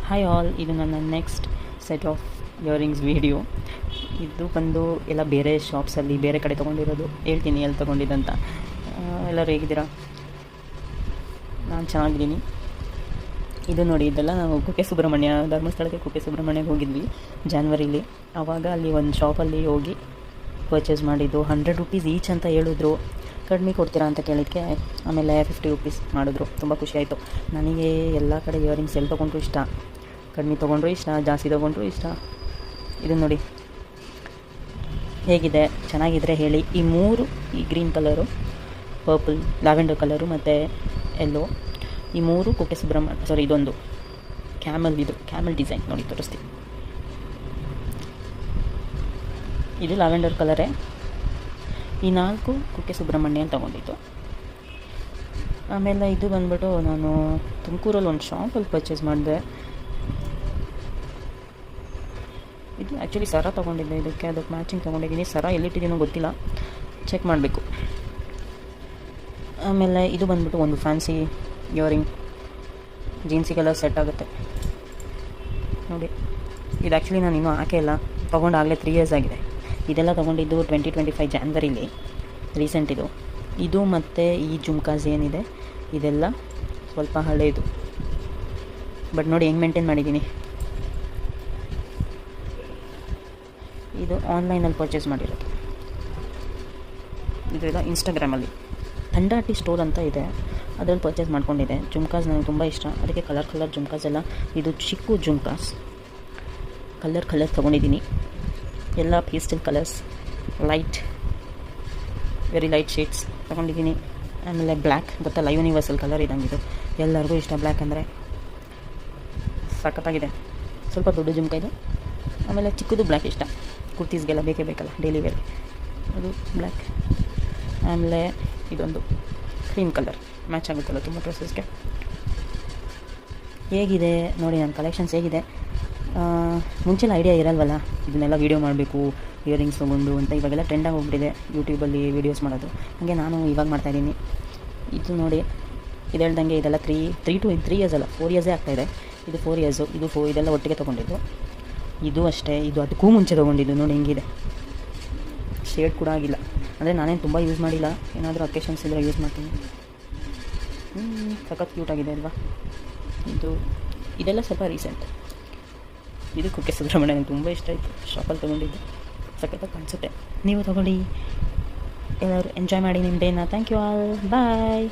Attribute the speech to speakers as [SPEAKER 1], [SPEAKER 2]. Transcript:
[SPEAKER 1] Hi all, ಇದು ನನ್ನ next set of earrings video. ಇದು ಬಂದು ಎಲ್ಲ ಬೇರೆ ಶಾಪ್ಸಲ್ಲಿ ಬೇರೆ ಕಡೆ ತೊಗೊಂಡಿರೋದು. ಹೇಳ್ತೀನಿ ಎಲ್ಲಿ ತೊಗೊಂಡಿದ್ದಂತ. ಎಲ್ಲರೂ ಹೇಗಿದ್ದೀರಾ? ನಾನು ಚೆನ್ನಾಗಿದ್ದೀನಿ. ಇದು ನೋಡಿ, ಇದೆಲ್ಲ ನಾವು ಕುಕ್ಕೆ ಸುಬ್ರಹ್ಮಣ್ಯ ಧರ್ಮಸ್ಥಳಕ್ಕೆ ಕುಕ್ಕೆ ಸುಬ್ರಹ್ಮಣ್ಯಕ್ಕೆ ಹೋಗಿದ್ವಿ ಜಾನ್ವರಿಲಿ. ಆವಾಗ ಅಲ್ಲಿ ಒಂದು ಶಾಪಲ್ಲಿ ಹೋಗಿ ಪರ್ಚೇಸ್ ಮಾಡಿದ್ದು. 100 ರೂಪೀಸ್ ಈಚ್ ಅಂತ ಹೇಳಿದ್ರು. ಕಡಿಮೆ ಕೊಡ್ತೀರಾ ಅಂತ ಕೇಳಿದ್ದಕ್ಕೆ ಆಮೇಲೆ 50 ರೂಪೀಸ್ ಮಾಡಿದ್ರು. ತುಂಬ ಖುಷಿಯಾಯಿತು. ನನಗೆ ಎಲ್ಲ ಕಡೆ ಇಯರಿಂಗ್ಸ್ ಎಲ್ಲಿ ತೊಗೊಂಡ್ರು ಇಷ್ಟ. ಕಡಿಮೆ ತೊಗೊಂಡ್ರು ಇಷ್ಟ, ಜಾಸ್ತಿ ತೊಗೊಂಡ್ರು ಇಷ್ಟ. ಇದು ನೋಡಿ ಹೇಗಿದೆ, ಚೆನ್ನಾಗಿದ್ದರೆ ಹೇಳಿ. ಈ green colour, purple, lavender colour ಮತ್ತು ಎಲ್ಲೋ, ಈ 3 ಕುಕ್ಕೆ ಸುಬ್ರಹ್ಮಣ್ಯ. ಸಾರಿ, ಇದೊಂದು ಕ್ಯಾಮಲ್ ಡಿಸೈನ್ ನೋಡಿ ತೋರಿಸ್ತೀನಿ. ಇದು ಲ್ಯಾವೆಂಡರ್ ಕಲರೇ. ಈ 4 ಕುಕ್ಕೆ ಸುಬ್ರಹ್ಮಣ್ಯ ತೊಗೊಂಡಿದ್ದು. ಆಮೇಲೆ ಇದು ಬಂದ್ಬಿಟ್ಟು ನಾನು ತುಮಕೂರಲ್ಲಿ ಒಂದು ಶಾಪಲ್ಲಿ ಪರ್ಚೇಸ್ ಮಾಡಿದೆ. ಇದು ಆ್ಯಕ್ಚುಲಿ ಸರ ತೊಗೊಂಡಿದ್ದೆ. ಅದಕ್ಕೆ ಮ್ಯಾಚಿಂಗ್ ತೊಗೊಂಡಿದ್ದೀನಿ. ಸರ ಎಲ್ಲಿಟ್ಟಿದ್ದೀನೋ ಗೊತ್ತಿಲ್ಲ, ಚೆಕ್ ಮಾಡಬೇಕು. ಆಮೇಲೆ ಇದು ಬಂದ್ಬಿಟ್ಟು ಒಂದು ಫ್ಯಾನ್ಸಿ ಇಯರಿಂಗ್, ಜೀನ್ಸಿಗೆಲ್ಲ ಸೆಟ್ ಆಗುತ್ತೆ ನೋಡಿ. ಇದು ಆ್ಯಕ್ಚುಲಿ ನಾನು ಇನ್ನೂ ಹಾಕೇ ಇಲ್ಲ, ತೊಗೊಂಡಾಗಲೇ 3 ಇಯರ್ಸ್ ಆಗಿದೆ. ಇದೆಲ್ಲ ತೊಗೊಂಡಿದ್ದು 2025 ಜಾನ್ವರಿಲಿ, ರೀಸೆಂಟ್ ಇದು. ಇದು ಮತ್ತು ಈ ಜುಮ್ಕಾಸ್ ಏನಿದೆ ಇದೆಲ್ಲ ಸ್ವಲ್ಪ ಹಳೆಯದು, ಬಟ್ ನೋಡಿ ಹೆಂಗೆ ಮೇಂಟೈನ್ ಮಾಡಿದ್ದೀನಿ. ಇದು ಆನ್ಲೈನಲ್ಲಿ ಪರ್ಚೇಸ್ ಮಾಡಿರೋದು. ಇದೆಲ್ಲ ಇನ್ಸ್ಟಾಗ್ರಾಮಲ್ಲಿ ಥಂಡಾಟಿ ಸ್ಟೋರ್ ಅಂತ ಇದೆ, ಅದರಲ್ಲಿ ಪರ್ಚೇಸ್ ಮಾಡ್ಕೊಂಡಿದ್ದೆ. ಜುಮ್ಕಾಸ್ ನನಗೆ ತುಂಬ ಇಷ್ಟ, ಅದಕ್ಕೆ ಕಲರ್ ಜುಮ್ಕಾಸ್ ಎಲ್ಲ. ಇದು ಚಿಕ್ಕು ಜುಮ್ಕಾಸ್ ಕಲರ್ ತೊಗೊಂಡಿದ್ದೀನಿ. ಎಲ್ಲ pastel colours, very light shades ತೊಗೊಂಡಿದ್ದೀನಿ. ಆಮೇಲೆ ಬ್ಲ್ಯಾಕ್ ಗೊತ್ತಲ್ಲ, ಯೂನಿವರ್ಸಲ್ ಕಲರ್ ಇದ್ದಂಗಿದು, ಎಲ್ಲರಿಗೂ ಇಷ್ಟ. ಬ್ಲ್ಯಾಕ್ ಅಂದರೆ ಸಖತ್ತಾಗಿದೆ. ಸ್ವಲ್ಪ ದೊಡ್ಡ ಜುಮ್ಕ ಇದು. ಆಮೇಲೆ ಚಿಕ್ಕದು ಬ್ಲ್ಯಾಕ್ ಇಷ್ಟ, ಕುರ್ತೀಸ್ಗೆಲ್ಲ ಬೇಕಲ್ಲ ಡೈಲಿ ವೇರ್. ಅದು ಬ್ಲ್ಯಾಕ್. ಆಮೇಲೆ ಇದೊಂದು ಕ್ರೀಮ್ ಕಲರ್ ಮ್ಯಾಚ್ ಆಗುತ್ತಲ್ಲ ತುಂಬ ಡ್ರೆಸ್ಸಸ್ಗೆ. ಹೇಗಿದೆ ನೋಡಿ ನನ್ನ ಕಲೆಕ್ಷನ್ಸ್ ಹೇಗಿದೆ. ಮುಂಚೆಲ್ಲ ಐಡಿಯಾ ಇರಲ್ವಲ್ಲ, ಇದನ್ನೆಲ್ಲ ವೀಡಿಯೋ ಮಾಡಬೇಕು, ಇಯರಿಂಗ್ಸ್ ತೊಗೊಂಡು ಅಂತ. ಇವಾಗೆಲ್ಲ ಟ್ರೆಂಡಾಗಿ ಹೋಗ್ಬಿಟ್ಟಿದೆ ಯೂಟ್ಯೂಬಲ್ಲಿ ವೀಡಿಯೋಸ್ ಮಾಡೋದು. ಹಾಗೆ ನಾನು ಇವಾಗ ಮಾಡ್ತಾಯಿದ್ದೀನಿ. ಇದು ನೋಡಿ, ಇದು ಹೇಳ್ದಂಗೆ ಇದೆಲ್ಲ 3 ಇಯರ್ಸ್ ಅಲ್ಲ 4 ಇಯರ್ಸೇ ಆಗ್ತಾಯಿದೆ. ಇದು 4 ಇಯರ್ಸು. ಇದೆಲ್ಲ ಒಟ್ಟಿಗೆ ತೊಗೊಂಡಿದ್ದು. ಇದು ಅಷ್ಟೇ, ಇದು ಅದಕ್ಕೂ ಮುಂಚೆ ತೊಗೊಂಡಿದ್ದು. ನೋಡಿ ಹೆಂಗಿದೆ, ಶೇಡ್ ಕೂಡ ಆಗಿಲ್ಲ. ಅಂದರೆ ನಾನೇನು ತುಂಬ ಯೂಸ್ ಮಾಡಿಲ್ಲ, ಏನಾದರೂ ಅಕೇಶನ್ಸ್ ಇದ್ದರೆ ಯೂಸ್ ಮಾಡ್ತೀನಿ. ಸಖತ್ ಕ್ಯೂಟಾಗಿದೆ ಅಲ್ವಾ. ಇದೆಲ್ಲ ಸ್ವಲ್ಪ ರೀಸೆಂಟ್. ಇದು ಕುಕ್ಕೆ ಸುಬ್ರಹ್ಮಣ್ಯ ನನಗೆ ತುಂಬ ಇಷ್ಟ ಆಯಿತು, ಶಾಪಲ್ಲಿ ತೊಗೊಂಡಿದ್ದು. ಸಖತ್ತಾಗಿ ಕಾಣಿಸುತ್ತೆ. ನೀವು ತೊಗೊಳ್ಳಿ, ಎಲ್ಲರೂ ಎಂಜಾಯ್ ಮಾಡಿ ನಿಮ್ಮ ಡೇನ. Thank you all, bye.